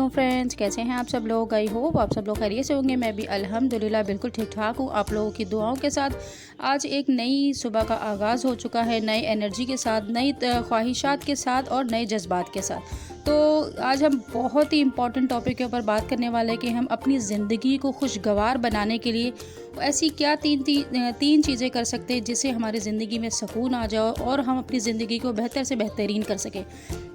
वालेकुम फ्रेंड्स, कैसे हैं आप सब लोग। आई होप आप सब लोग खैरियत से होंगे। मैं भी अल्हम्दुलिल्लाह बिल्कुल ठीक ठाक हूँ। आप लोगों की दुआओं के साथ आज एक नई सुबह का आगाज़ हो चुका है, नई एनर्जी के साथ, नई ख्वाहिशात के साथ और नए जज्बात के साथ। तो आज हम बहुत ही इम्पॉर्टेंट टॉपिक के ऊपर बात करने वाले हैं कि हम अपनी ज़िंदगी को खुशगवार बनाने के लिए ऐसी क्या तीन चीज़ें कर सकते हैं जिससे हमारी ज़िंदगी में सुकून आ जाए और हम अपनी ज़िंदगी को बेहतर से बेहतरीन कर सकें।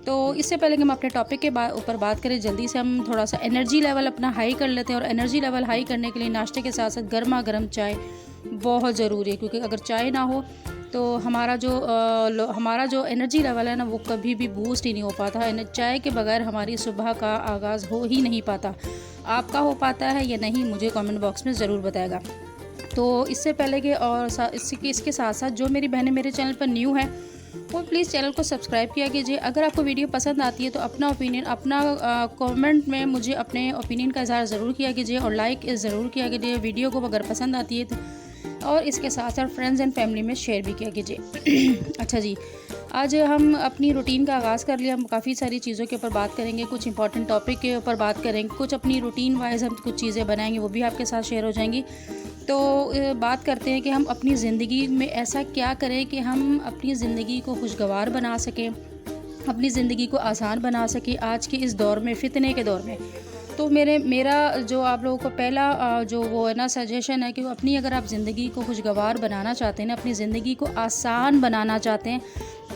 तो इससे पहले कि हम अपने टॉपिक के ऊपर बात करें, जल्दी से हम थोड़ा सा एनर्जी लेवल अपना हाई कर लेते हैं। और एनर्जी लेवल हाई करने के लिए नाश्ते के साथ साथ गर्मा गर्म चाय बहुत ज़रूरी है, क्योंकि अगर चाय ना हो तो हमारा जो एनर्जी लेवल है ना, वो कभी भी बूस्ट ही नहीं हो पाता है। चाय के बगैर हमारी सुबह का आगाज़ हो ही नहीं पाता। आपका हो पाता है या नहीं, मुझे कमेंट बॉक्स में ज़रूर बताएगा। तो इससे पहले कि और इसके साथ साथ जो मेरी बहनें मेरे चैनल पर न्यू है वो प्लीज़ चैनल को सब्सक्राइब किया कीजिए। अगर आपको वीडियो पसंद आती है तो अपना ओपिनियन, अपना कमेंट में मुझे अपने ओपिनियन का इज़हार ज़रूर किया कीजिए और लाइक ज़रूर किया कीजिए वीडियो को अगर पसंद आती है तो। और इसके साथ साथ फ्रेंड्स एंड फैमिली में शेयर भी किया कीजिए। अच्छा जी, आज हम अपनी रूटीन का आगाज़ कर लिया। हम काफ़ी सारी चीज़ों के ऊपर बात करेंगे, कुछ इंपॉर्टेंट टॉपिक के ऊपर बात करेंगे, कुछ अपनी रूटीन वाइज हम कुछ चीज़ें बनाएंगे, वो भी आपके साथ शेयर हो जाएंगी। तो बात करते हैं कि हम अपनी ज़िंदगी में ऐसा क्या करें कि हम अपनी ज़िंदगी को खुशगवार बना सकें, अपनी ज़िंदगी को आसान बना सकें आज के इस दौर में, फितने के दौर में। तो मेरा जो आप लोगों को पहला जो वो है ना सजेशन है कि अपनी अगर आप ज़िंदगी को खुशगवार बनाना चाहते हैं ना, अपनी ज़िंदगी को आसान बनाना चाहते हैं,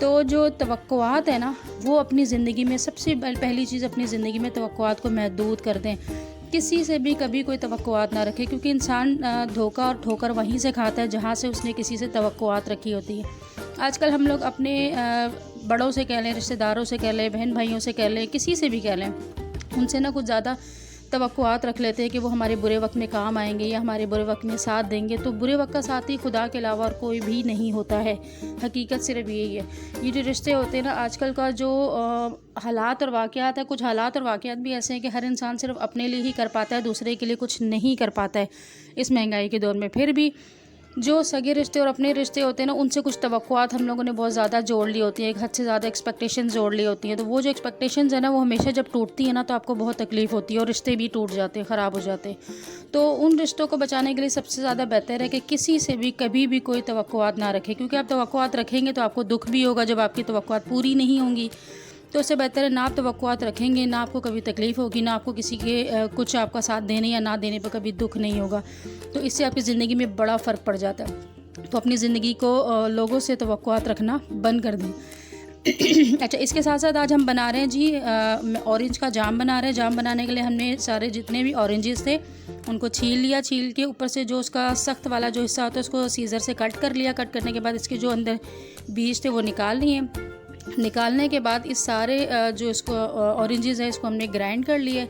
तो जो तवक्कुआत है ना, वो अपनी ज़िंदगी में सबसे पहली चीज़, अपनी ज़िंदगी में तवक्कुआत को महदूद कर दें। किसी से भी कभी कोई तवक्कुआत ना रखे, क्योंकि इंसान धोखा और ठोकर वहीं से खाता है जहाँ से उसने किसी से तवक्कुआत रखी होती है। आजकल हम लोग अपने बड़ों से कह लें, रिश्तेदारों से कह लें, बहन भाइयों से कह लें, किसी से भी कह लें, उनसे ना कुछ ज़्यादा तवक्कुआत रख लेते हैं कि वो हमारे बुरे वक्त में काम आएंगे या हमारे बुरे वक्त में साथ देंगे। तो बुरे वक्त का साथी खुदा के अलावा और कोई भी नहीं होता है। हकीकत सिर्फ यही है। ये जो रिश्ते होते हैं ना, आजकल का जो हालात और वाक़यात है, कुछ हालात और वाक़यात भी ऐसे हैं कि हर इंसान सिर्फ अपने लिए ही कर पाता है, दूसरे के लिए कुछ नहीं कर पाता है इस महंगाई के दौर में। फिर भी जो सगे रिश्ते और अपने रिश्ते होते हैं ना, उनसे कुछ तवक्कुआत हम लोगों ने बहुत ज़्यादा जोड़ ली होती है, एक हद से ज़्यादा एक्सपेक्टेशंस जोड़ ली होती हैं। तो वो जो एक्सपेक्टेशंस है ना, वो हमेशा जब टूटती है ना, तो आपको बहुत तकलीफ़ होती है और रिश्ते भी टूट जाते हैं, ख़राब हो जाते हैं। तो उन रिश्तों को बचाने के लिए सबसे ज़्यादा बेहतर है कि किसी से भी कभी भी कोई तवक्कुआत ना रखें, क्योंकि आप तवक्कुआत रखेंगे तो आपको दुख भी होगा जब आपकी तवक्कुआत पूरी नहीं होंगी। तो इससे बेहतर है ना आप तवक्कुआत रखेंगे, ना आपको कभी तकलीफ़ होगी, ना आपको किसी के कुछ आपका साथ देने या ना देने पर कभी दुख नहीं होगा। तो इससे आपकी ज़िंदगी में बड़ा फ़र्क पड़ जाता है। तो अपनी ज़िंदगी को लोगों से तवक्कुआत रखना बंद कर दें। अच्छा, इसके साथ साथ आज हम बना रहे हैं जी ऑरेंज का जाम बना रहे हैं। जाम बनाने के लिए हमने सारे जितने भी ऑरेंजेस थे उनको छील लिया। छील के ऊपर से जो उसका सख्त वाला जो हिस्सा होता है उसको सीज़र से कट कर लिया। कट करने के बाद इसके जो अंदर बीज थे वो निकाल लिए। निकालने के बाद इस सारे जो इसको ऑरेंजेस है इसको हमने ग्राइंड कर लिए।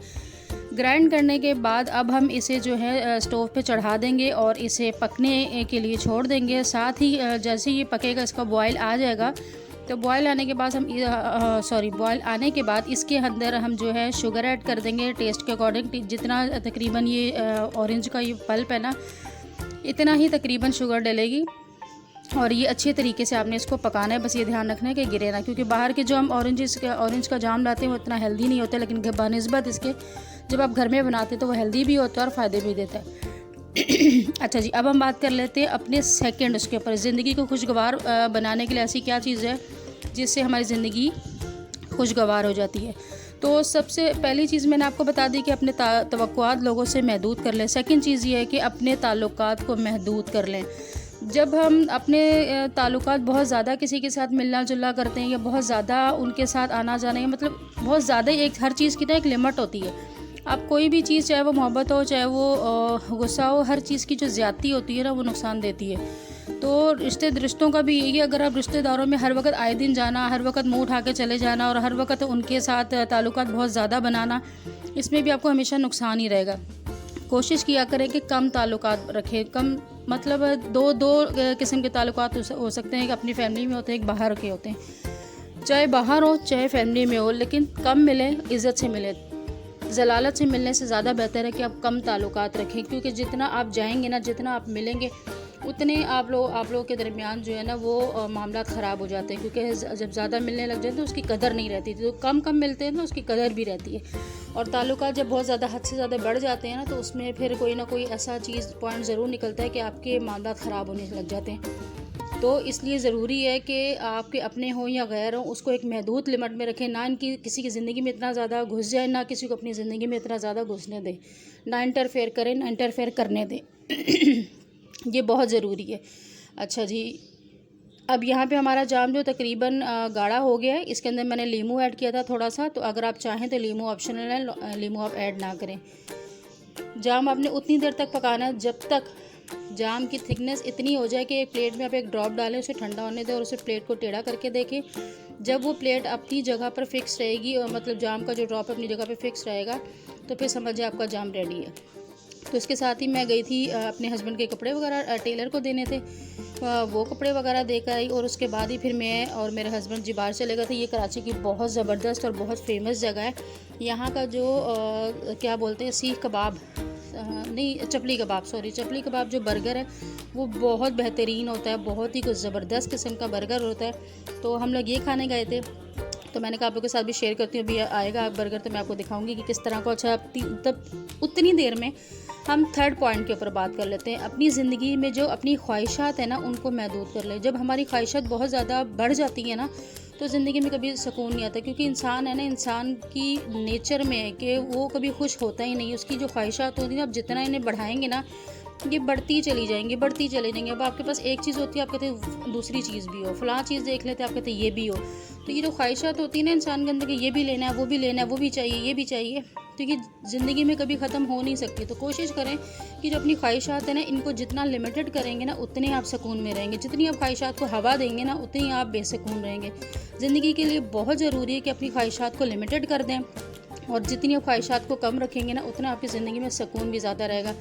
ग्राइंड करने के बाद अब हम इसे जो है स्टोव पे चढ़ा देंगे और इसे पकने के लिए छोड़ देंगे। साथ ही जैसे ये पकेगा, इसका बॉयल आ जाएगा, तो बॉयल आने के बाद बॉयल आने के बाद इसके अंदर हम जो है शुगर ऐड कर देंगे टेस्ट के अकॉर्डिंग। जितना तकरीबन ये ऑरेंज का ये पल्प है ना, इतना ही तकरीबन शुगर डलेगी और ये अच्छे तरीके से आपने इसको पकाना है। बस ये ध्यान रखना है कि गिरे ना, क्योंकि बाहर के जो हम ऑरेंज का जाम लाते हैं वो इतना हेल्दी नहीं होता, लेकिन बनिस्बत इसके जब आप घर में बनाते हैं तो वो हेल्दी भी होता है और फ़ायदे भी देता है। अच्छा जी, अब हम बात कर लेते हैं अपने सेकंड उसके ऊपर। ज़िंदगी को खुशगवार बनाने के लिए ऐसी क्या चीज़ है जिससे हमारी ज़िंदगी खुशगवार हो जाती है। तो सबसे पहली चीज़ मैंने आपको बता दी कि अपने तवक्कुआत लोगों से महदूद कर लें। सेकंड चीज़ ये है कि अपने ताल्लुकात को महदूद कर लें। जब हम अपने ताल्लुकात बहुत ज़्यादा किसी के साथ मिलना जुलना करते हैं या बहुत ज़्यादा उनके साथ आना जाना है, मतलब बहुत ज़्यादा एक हर चीज़ की ना एक लिमिट होती है। आप कोई भी चीज़, चाहे वो मोहब्बत हो, चाहे वो गुस्सा हो, हर चीज़ की जो ज़्यादती होती है ना वो नुकसान देती है। तो रिश्तों का भी यही है। अगर आप रिश्तेदारों में हर वक्त आए दिन जाना, हर वक्त मुँह उठा के चले जाना और हर वक्त उनके साथ ताल्लुकात बहुत ज़्यादा बनाना, इसमें भी आपको हमेशा नुकसान ही रहेगा। कोशिश किया करें कि कम ताल्लुकात रखें। कम मतलब दो किस्म के ताल्लुकात हो सकते हैं। एक अपनी फैमिली में होते हैं, एक बाहर के होते हैं। चाहे बाहर हो चाहे फैमिली में हो, लेकिन कम मिले, इज़्ज़त से मिले। ज़लालत से मिलने से ज़्यादा बेहतर है कि आप कम ताल्लुकात रखें, क्योंकि जितना आप जाएंगे ना, जितना आप मिलेंगे, उतने आप लोगों के दरमियान जो है ना वो मामला ख़राब हो जाते हैं, क्योंकि जब ज़्यादा मिलने लग जाते हैं तो उसकी कदर नहीं रहती, तो कम मिलते हैं तो उसकी कदर भी रहती है। और ताल्लुकात जब बहुत ज़्यादा हद से ज़्यादा बढ़ जाते हैं ना, तो उसमें फिर कोई ना कोई ऐसा पॉइंट ज़रूर निकलता है कि आपके मामला ख़राब होने लग जाते हैं। तो इसलिए ज़रूरी है कि आपके अपने हों या गैर हों, उसको एक महदूद लिमिट में रखें, ना इनकी किसी की ज़िंदगी में इतना ज़्यादा घुस जाए, ना किसी को अपनी ज़िंदगी में इतना ज़्यादा घुसने दें, ना इंटरफेयर करें, ना इंटरफेयर करने दें। ये बहुत ज़रूरी है। अच्छा जी, अब यहाँ पे हमारा जाम जो तकरीबन गाढ़ा हो गया है। इसके अंदर मैंने लीमू ऐड किया था थोड़ा सा, तो अगर आप चाहें तो लीमू ऑप्शनल है, लीमू आप ऐड ना करें। जाम आपने उतनी देर तक पकाना है जब तक जाम की थिकनेस इतनी हो जाए कि एक प्लेट में आप एक ड्रॉप डालें, उसे ठंडा होने दें और उसे प्लेट को टेढ़ा करके देखें। जब वो प्लेट अपनी जगह पर फिक्स रहेगी और मतलब जाम का जो ड्रॉप अपनी जगह पर फिक्स रहेगा, तो फिर समझिए आपका जाम रेडी है। तो इसके साथ ही मैं गई थी अपने हस्बैंड के कपड़े वगैरह टेलर को देने थे, वो कपड़े वगैरह देकर आई, और उसके बाद ही फिर मैं और मेरे हस्बैंड जी बाहर चले गए थे। ये कराची की बहुत ज़बरदस्त और बहुत फेमस जगह है। यहाँ का जो क्या बोलते हैं सीख कबाब, नहीं चपली कबाब जो बर्गर है वो बहुत बेहतरीन होता है, बहुत ही कुछ ज़बरदस्त किस्म का बर्गर होता है। तो हम लोग ये खाने गए थे, तो मैंने कहा आप लोगों के साथ भी शेयर करती हूँ। अभी आएगा बर्गर तो मैं आपको दिखाऊंगी कि किस तरह को। अच्छा, तब उतनी देर में हम थर्ड पॉइंट के ऊपर बात कर लेते हैं। अपनी ज़िंदगी में जो अपनी ख्वाहिशात है ना, उनको महदूद कर ले। जब हमारी ख्वाहिशात बहुत ज़्यादा बढ़ जाती हैं ना, तो ज़िंदगी में कभी सुकून नहीं आता, क्योंकि इंसान है ना, इंसान की नेचर में है कि वो कभी खुश होता ही नहीं। उसकी जो ख्वाहिशात होती हैं, आप जितना इन्हें बढ़ाएंगे ना, ये बढ़ती चली जाएंगी। अब आपके पास एक चीज़ होती है, आप कहते हैं दूसरी चीज़ भी हो, फ़लाँ चीज़ देख लेते हैं, आप कहते हैं ये भी हो। तो ये जो ख्वाहिशात होती है ना इंसान के अंदर, कि ये भी लेना है, वो भी लेना है, वो भी चाहिए, ये भी चाहिए, तो ये ज़िंदगी में कभी ख़त्म हो नहीं सकती। तो कोशिश करें कि जो अपनी ख्वाहिशात है ना, इनको जितना लिमिटेड करेंगे ना, उतने आप सुकून में रहेंगे। जितनी आप ख्वाहिशात को हवा देंगे ना, उतनी आप बेसुकून रहेंगे। ज़िंदगी के लिए बहुत ज़रूरी है कि अपनी ख्वाहिशात को लिमिटेड कर दें, और जितनी आप ख्वाहिशात को कम रखेंगे ना, उतना आपकी ज़िंदगी में सुकून भी ज़्यादा रहेगा।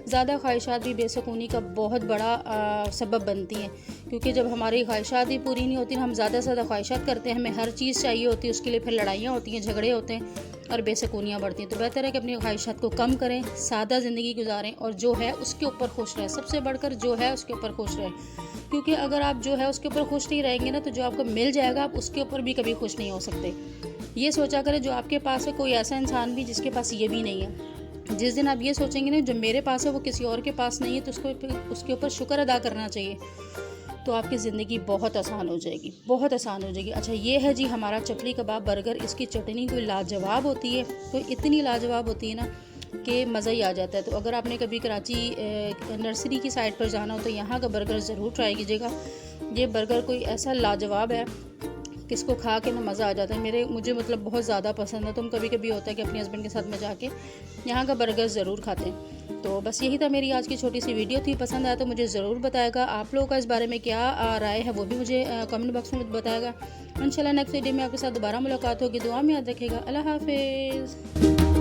ज़्यादा ख्वाहिशात भी बेसुकूनी का बहुत बड़ा सबब बनती हैं, क्योंकि जब हमारी ख्वाहिशात ही पूरी नहीं होती ना, हम ज़्यादा से ज़्यादा ख्वाहिशात करते हैं, हमें हर चीज़ चाहिए होती है, उसके लिए फिर लड़ाइयाँ होती हैं, झगड़े होते हैं और बेसुकूनियाँ बढ़ती हैं। तो बेहतर है कि अपनी ख्वाहिशात को कम करें, सादा ज़िंदगी गुजारें, और जो है उसके ऊपर खुश रहें। सबसे बढ़कर जो है उसके ऊपर खुश रहें, क्योंकि अगर आप जो है उसके ऊपर खुश नहीं रहेंगे ना, तो जो आपको मिल जाएगा आप उसके ऊपर भी कभी खुश नहीं हो सकते। ये सोचा करें जो आपके पास है, कोई ऐसा इंसान भी जिसके पास ये भी नहीं है। जिस दिन आप ये सोचेंगे ना जो मेरे पास है वो किसी और के पास नहीं है, तो उसके ऊपर शुक्र अदा करना चाहिए, तो आपकी ज़िंदगी बहुत आसान हो जाएगी, बहुत आसान हो जाएगी। अच्छा, ये है जी हमारा चपली कबाब बर्गर। इसकी चटनी कोई लाजवाब होती है, तो इतनी लाजवाब होती है ना कि मज़ा ही आ जाता है। तो अगर आपने कभी कराची नर्सरी की साइड पर जाना हो, तो यहाँ का बर्गर ज़रूर ट्राई कीजिएगा। ये बर्गर कोई ऐसा लाजवाब है कि इसको खा के ना मज़ा आ जाता है। मुझे मतलब बहुत ज़्यादा पसंद है। तो हम कभी कभी होता है कि अपने हस्बैंड के साथ में जाके यहाँ का बर्गर ज़रूर खाते हैं। तो बस यही था मेरी आज की छोटी सी वीडियो थी। पसंद आया तो मुझे ज़रूर बताएगा। आप लोगों का इस बारे में क्या राय है वो भी मुझे कमेंट बॉक्स में बताएगा। इंशाल्लाह नेक्स्ट वीडियो में आपके साथ दोबारा मुलाकात होगी। दुआ में याद रखेगा। अल्लाह हाफिज़।